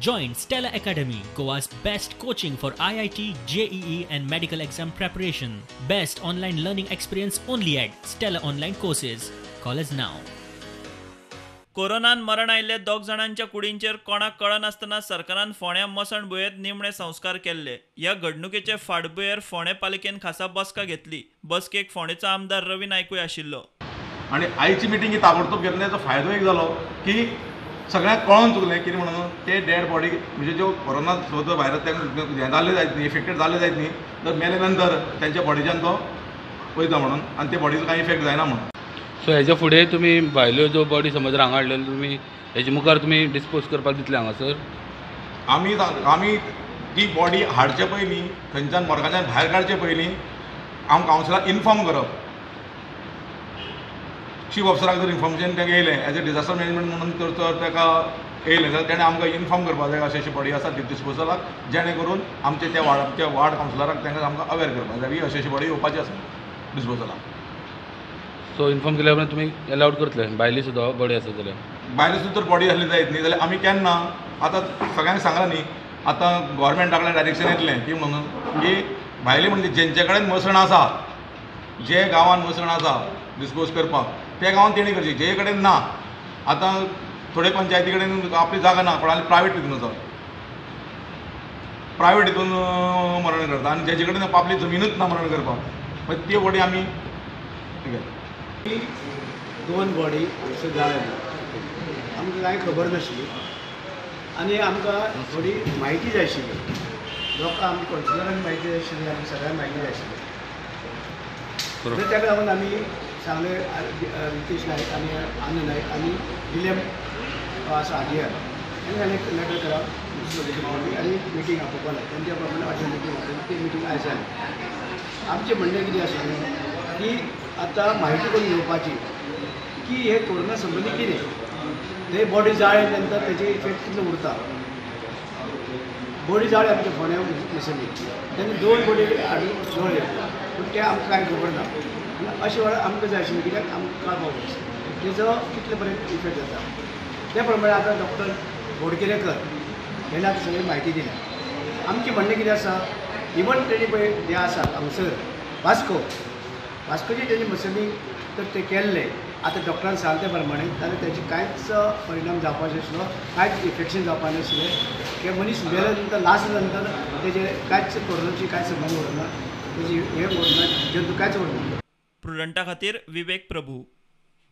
Join Stella Academy, Goa's best coaching for IIT, JEE and medical exam preparation. Best online learning experience only at Stella Online Courses. Call us now. कोरोनान मरण आयिल्ले दोग जाणांच्या कुडींचेर कोणाक कळनासतना सरकारान फोंड्या मसणभुंयेंत निमणे संस्कार केल्ले. ह्या घडणुकेचे फाटभुंयेर फोंडे पालिकेन खासा बसका घेतली. बसकेक फोंडेचो आमदार रवी नायकूय आशिल्लो. आणि आयची मिटींग ताबडतोब घेतल्याचो फायदो एक जालो की सगळ्यांक कळोन चुकलें कितें म्हणून ते डेड बॉडी म्हणजे ज्यो कोरोना जो व्हायरस हें जाल्ले जायत न्ही, इफेक्टेड जाल्ले जायत न्ही, तर मेले नंतर त्यांच्या बॉडीच्यान तो वयता म्हणून आनी ते बॉडीचो कांय इफेक्ट जायना म्हणून. सो हेच्या फुडें तुमी भायल्यो जो बॉडी समज हांगा हाडलेलो तुमी हेजे मुखार तुमी डिस्पोज करपाक दितले हांगासर? आमी ती बॉडी हाडचे पयलीं थंयच्यान मडगांच्यान भायर काडचे पयलीं आमकां कावन्सिलाक इन्फॉर्म करप. चीफ ऑफिसराक जर इन्फॉर्मेशन तें येयलें एज अ डिजास्टर मॅनेजमेंट म्हणून तर ताका येयलें जाल्यार तेणें आमकां इन्फॉर्म करपाक जाय अशी बॉडी आसा डिस्पोजलाक, जेणे करून आमचे त्या वार्ड कावन्सिलराक तांकां आमकां अवेर करपाक जाय की अशी बॉडी येवपाची आसा डिस्पोजलाक. सो इन्फॉर्म केल्या उपरांत तुमी एलावड करतले भायली सुद्दां बॉडी आसा जाल्यार? भायली सुद्दां जर बॉडी आसली जायत न्ही जाल्यार आमी केन्ना आतां सगळ्यांक सांगला न्ही, आतां गोवोरमेंटाकडल्यान डायरेक्शन येतलें की म्हणून की भायली म्हणजे जेंचे कडेन मसण आसा, जे गांवान मसण आसा डिस्पोज करपाक त्या गांवांत तेणी करची, जे कडेन ना. आतां थोडे पंचायती कडेन आपली जागा ना, कोणाली प्रायवेट हितून आसा, प्रायवेट हितून मरण करता आनी जेचे कडेन आपली जमीनूच ना मरण करपाक, मागीर ती बॉडी आमी दोन बॉडी हांगसर जाल्या आमकां कांय खबर नाशिल्ली आनी आमकां थोडी म्हायती जाय आशिल्ली. लोकांक आमकां कावन्सिलरांक म्हायती जाय आशिल्ली, आमकां सगळ्यांक म्हायती जाय आशिल्ली. तर ताका लागून आमी सांगलें रितेश नायक आनी आनंद नायक आनी विलियम आसा आदियार तांकां सांगलें एक लेटर करप म्युनिसिपालिटी आनी मिटींग आपोवपाक लाय. तेंच्या प्रमाणे अशें मिटींग आसली, ती मिटींग आयज जाली. आमचें म्हणणें कितें आशिल्लें की आतां म्हायती करून घेवपाची की हे कोरोना संबंदी कितें ते बॉडी जाळे नंतर तेजे इफेक्ट कितलो उरता. बॉडी जाळे आमच्या फोंड्या मिसळी तेन्ना दोन बॉडी हाडून जळ्ळे पूण ते आमकां कांय खबर ना. अशें वेळार आमकां जाय आशिल्लें कित्याक आमकां कळपाक जाय तेजो कितले पर्यंत इफेक्ट जाता. त्या प्रमाणे आतां डॉक्टर बोडकेरेकर हेणें आतां सगळी म्हायती दिल्या. आमचें म्हणणें कितें आसा, इवन तेणी पळय जे आसा हांगसर वास्कोची तेणी मसनी तर ते केल्ले आतां डॉक्टरान सांगले त्या प्रमाणे जाल्यार तेजे कांयच परिणाम जावपाचो नासलो, कांयच इन्फेक्शन जावपाक नासलें. ते मनीस मेले नंतर लास्ट नंतर तेजे कांयच कोरोनाची कांय संबंद उरना, तेजी हे उरना, जंतू कांयच उरना. प्रुडंटा खातीर विवेक प्रभू.